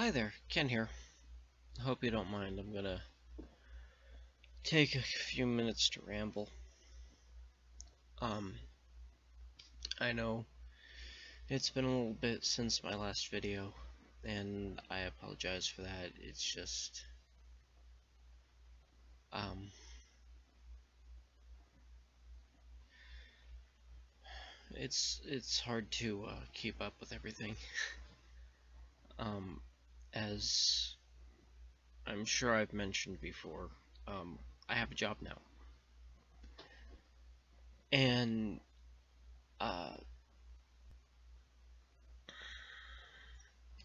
Hi there, Ken here. Hope you don't mind. I'm gonna take a few minutes to ramble. Um, I know it's been a little bit since my last video, and I apologize for that. It's just, um, it's hard to keep up with everything. Um, as I'm sure I've mentioned before, I have a job now, and uh,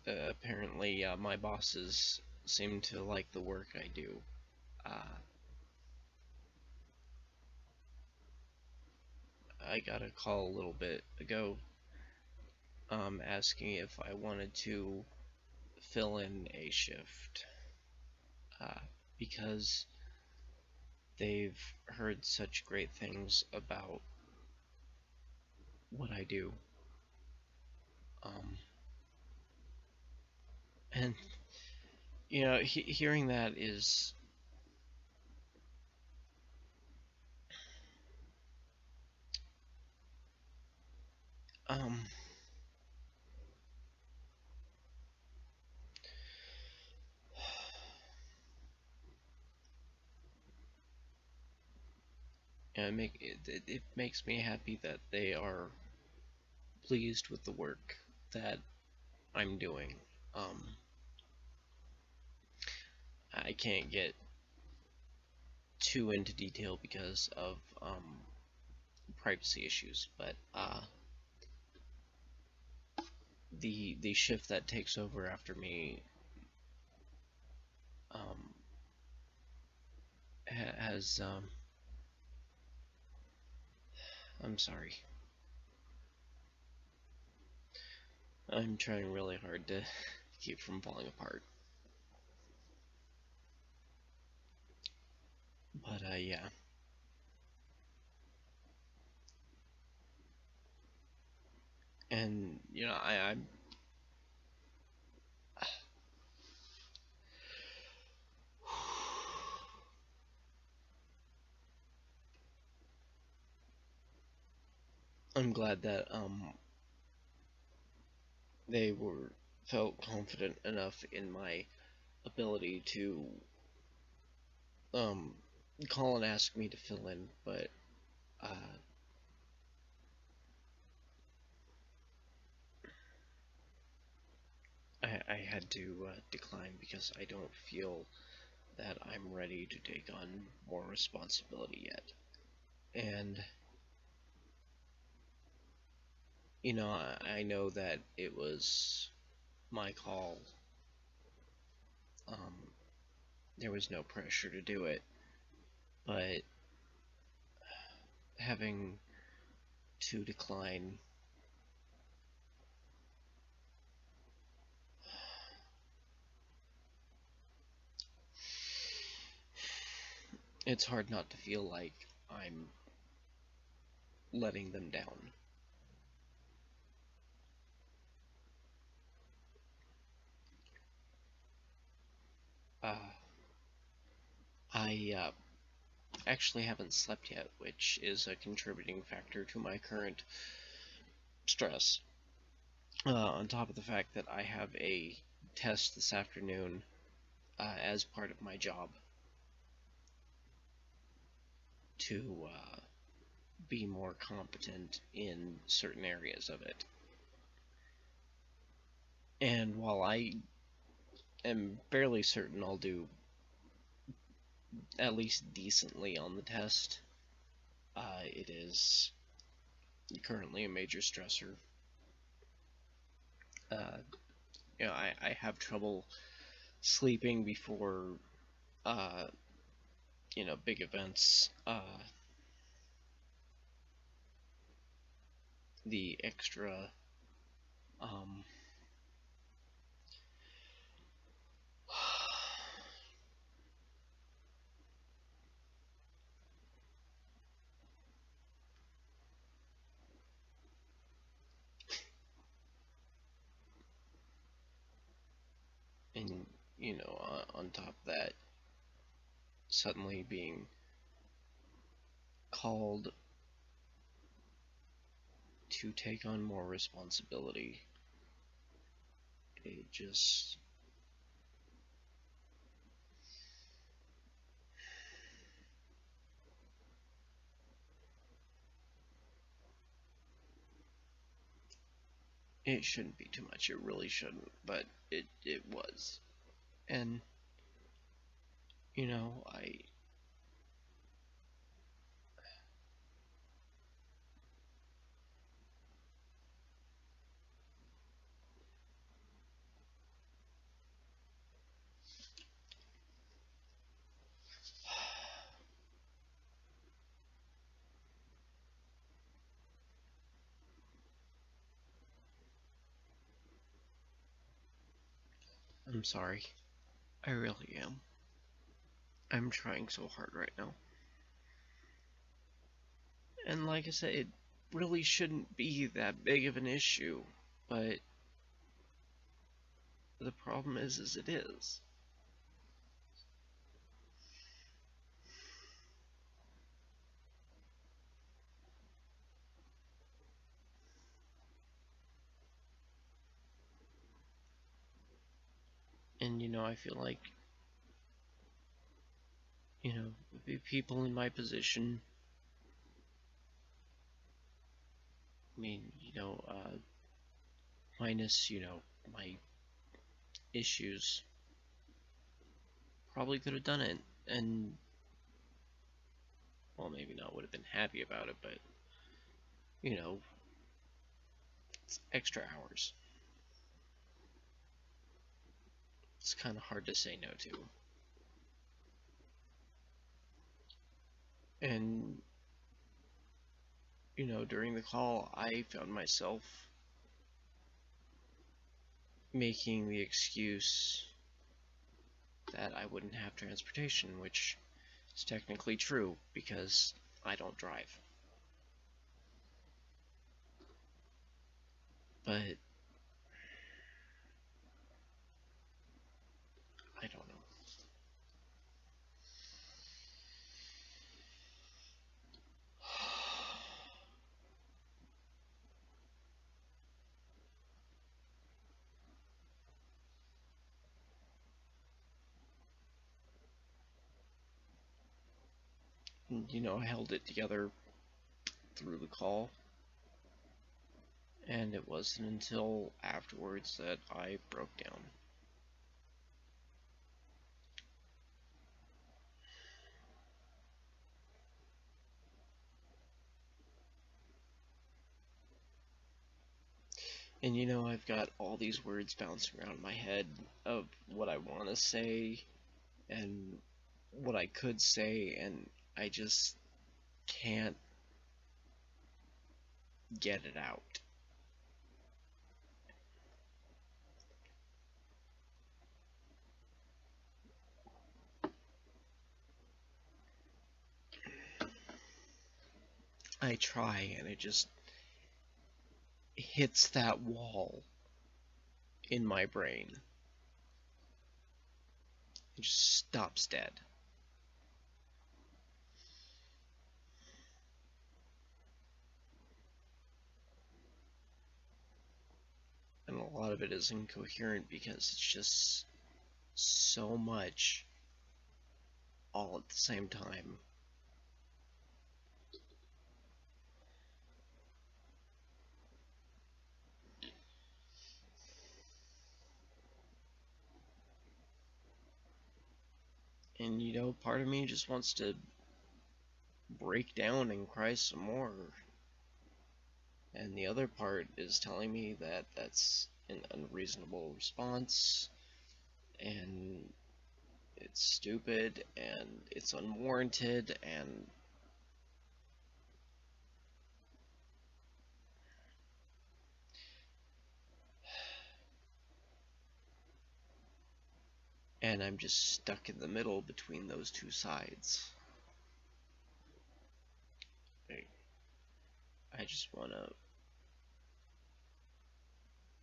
apparently my bosses seem to like the work I do. I got a call a little bit ago asking if I wanted to fill in a shift uh, because they've heard such great things about what I do. Um, and, hearing that is, um, it makes me happy that they are pleased with the work that I'm doing. Um, I can't get too into detail because of privacy issues, but the shift that takes over after me um, has I'm sorry. I'm trying really hard to keep from falling apart. But yeah. And I'm glad that they were felt confident enough in my ability to um call and ask me to fill in, but uh I had to decline because I don't feel that I'm ready to take on more responsibility yet. And I know that it was my call. Um, there was no pressure to do it, but having to decline, it's hard not to feel like I'm letting them down. Uh, I actually haven't slept yet, which is a contributing factor to my current stress. On top of the fact that I have a test this afternoon as part of my job to be more competent in certain areas of it. And while I am fairly certain I'll do at least decently on the test, it is currently a major stressor. Uh, I have trouble sleeping before, uh, big events. The extra, um, And, on top of that, suddenly being called to take on more responsibility, it just, it shouldn't be too much. It really shouldn't, but it was. And, I I'm sorry. I really am. I'm trying so hard right now. And like I said, it really shouldn't be that big of an issue, but the problem is it is. And I feel like, people in my position, I mean, minus, my issues, probably could have done it. And, well, maybe not would have been happy about it, but, you know, it's extra hours. It's kind of hard to say no to. And, during the call, I found myself making the excuse that I wouldn't have transportation, which is technically true because I don't drive. But I don't know. I held it together through the call, and it wasn't until afterwards that I broke down. And I've got all these words bouncing around my head of what I want to say and what I could say, and I just can't get it out. I try, and it just hits that wall in my brain. It just stops dead. And a lot of it is incoherent because it's just so much all at the same time. And part of me just wants to break down and cry some more. And the other part is telling me that that's an unreasonable response, and it's stupid, and it's unwarranted, and I'm just stuck in the middle between those two sides. I just want to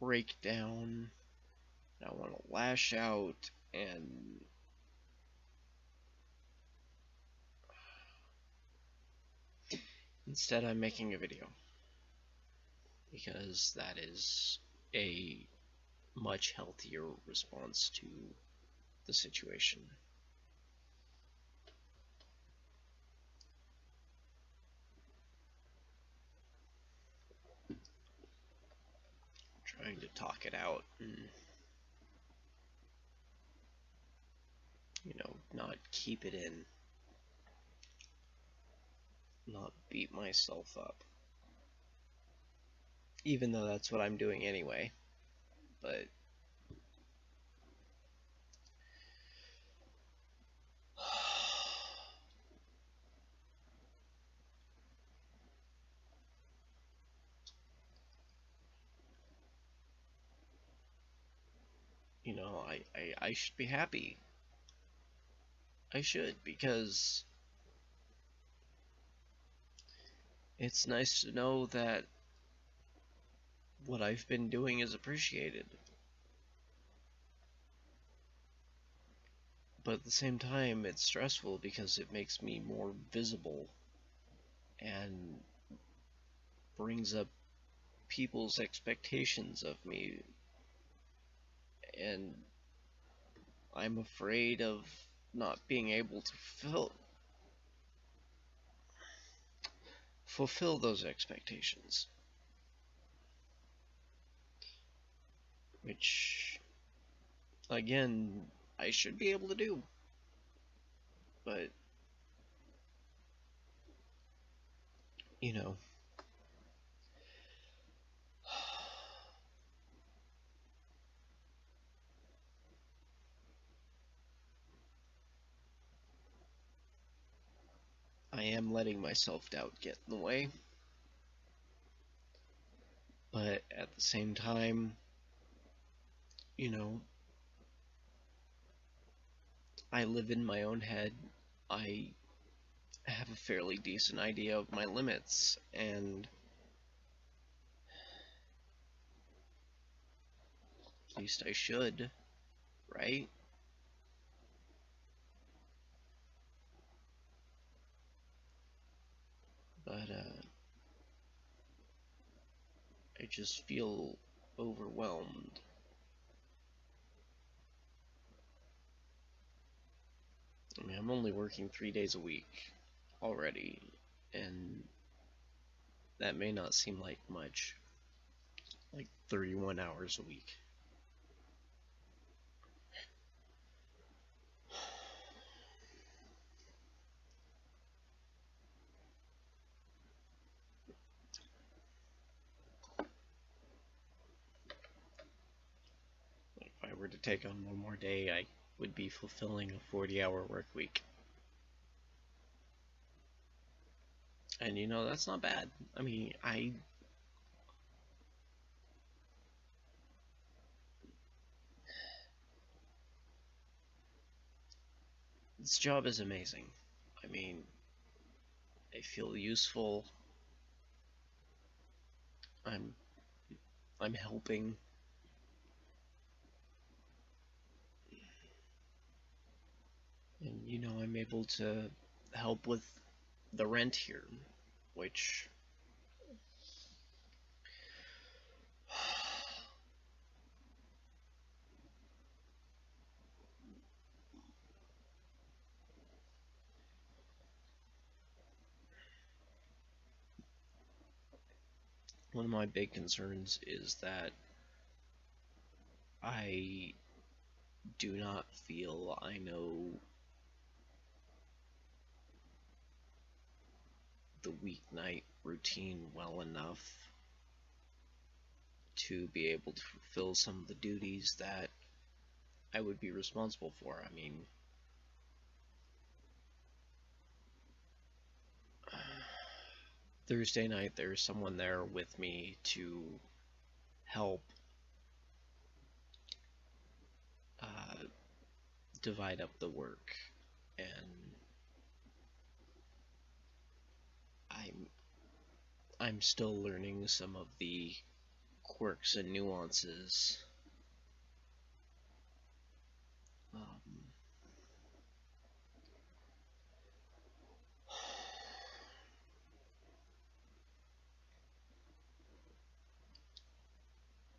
break down and I want to lash out, and instead I'm making a video because that is a much healthier response to the situation. Trying to talk it out and, not keep it in, not beat myself up. Even though that's what I'm doing anyway, but I should be happy. I should, because it's nice to know that what I've been doing is appreciated. But at the same time, it's stressful because it makes me more visible and brings up people's expectations of me. And I'm afraid of not being able to fulfill those expectations. Which, again, I should be able to do. But, I am letting my self-doubt get in the way. But at the same time, I live in my own head. I have a fairly decent idea of my limits, and at least I should, right? But I just feel overwhelmed. I mean, I'm only working 3 days a week already, and that may not seem like much, like 31 hours a week. If I were to take on one more day, I would be fulfilling a 40-hour work week. And that's not bad. I mean, this job is amazing. I mean, I feel useful. I'm I'm helping. And I'm able to help with the rent here, which one of my big concerns is that I do not feel I know the weeknight routine well enough to be able to fulfill some of the duties that I would be responsible for. I mean, Thursday night there's someone there with me to help divide up the work, and I'm still learning some of the quirks and nuances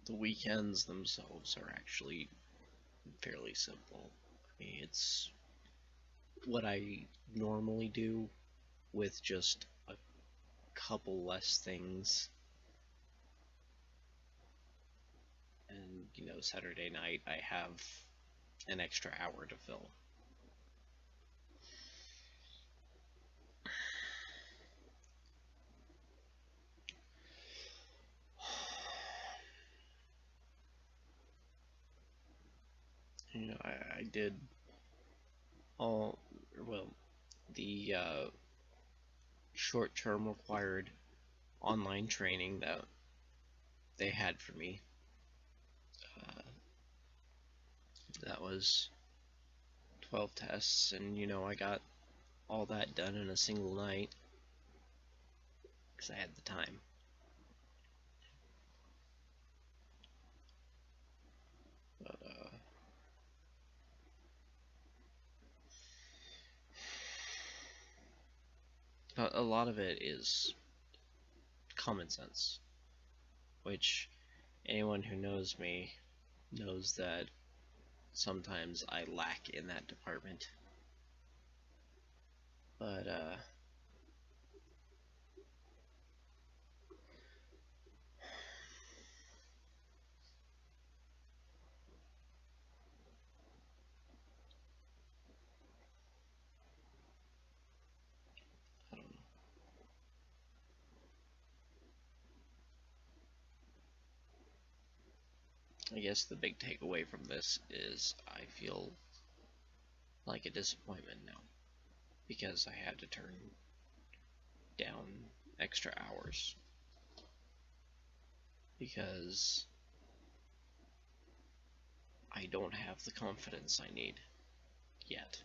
The weekends themselves are actually fairly simple. I mean, it's what I normally do with just a couple less things. And, Saturday night I have an extra hour to fill. I did all, well, the short-term required online training that they had for me. That was 12 tests, and I got all that done in a single night because I had the time. But a lot of it is common sense, which anyone who knows me knows that sometimes I lack in that department. But I don't know. I guess the big takeaway from this is I feel like a disappointment now because I had to turn down extra hours because I don't have the confidence I need yet.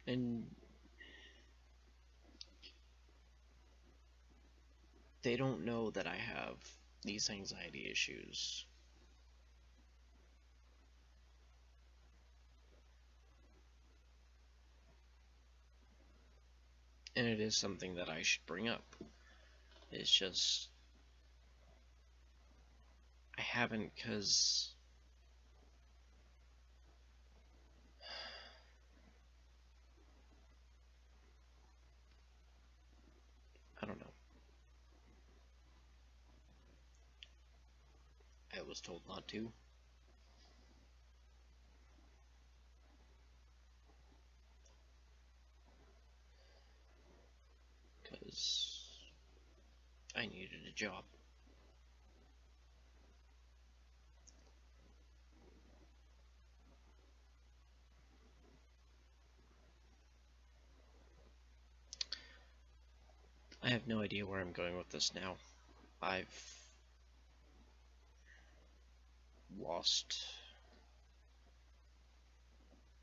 And they don't know that I have these anxiety issues. And it is something that I should bring up. It's just I haven't because I don't know. I was told not to. Because I needed a job. I have no idea where I'm going with this now. I've lost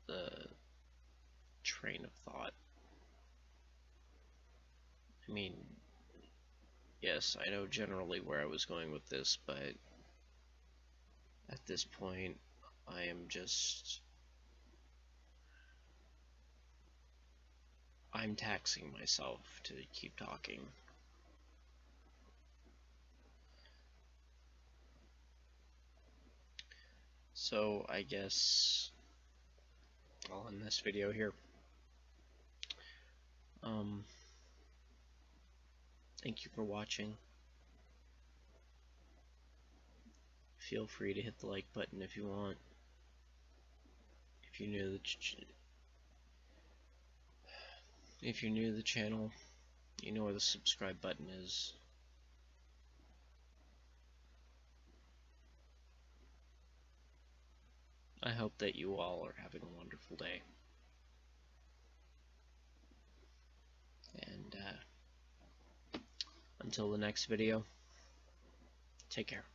the train of thought. I mean, yes, I know generally where I was going with this, but at this point, I am just... I'm taxing myself to keep talking. So, I guess I'll end this video here. Thank you for watching. Feel free to hit the like button if you want. If you're new to the channel, you know where the subscribe button is. I hope that you all are having a wonderful day. And until the next video, take care.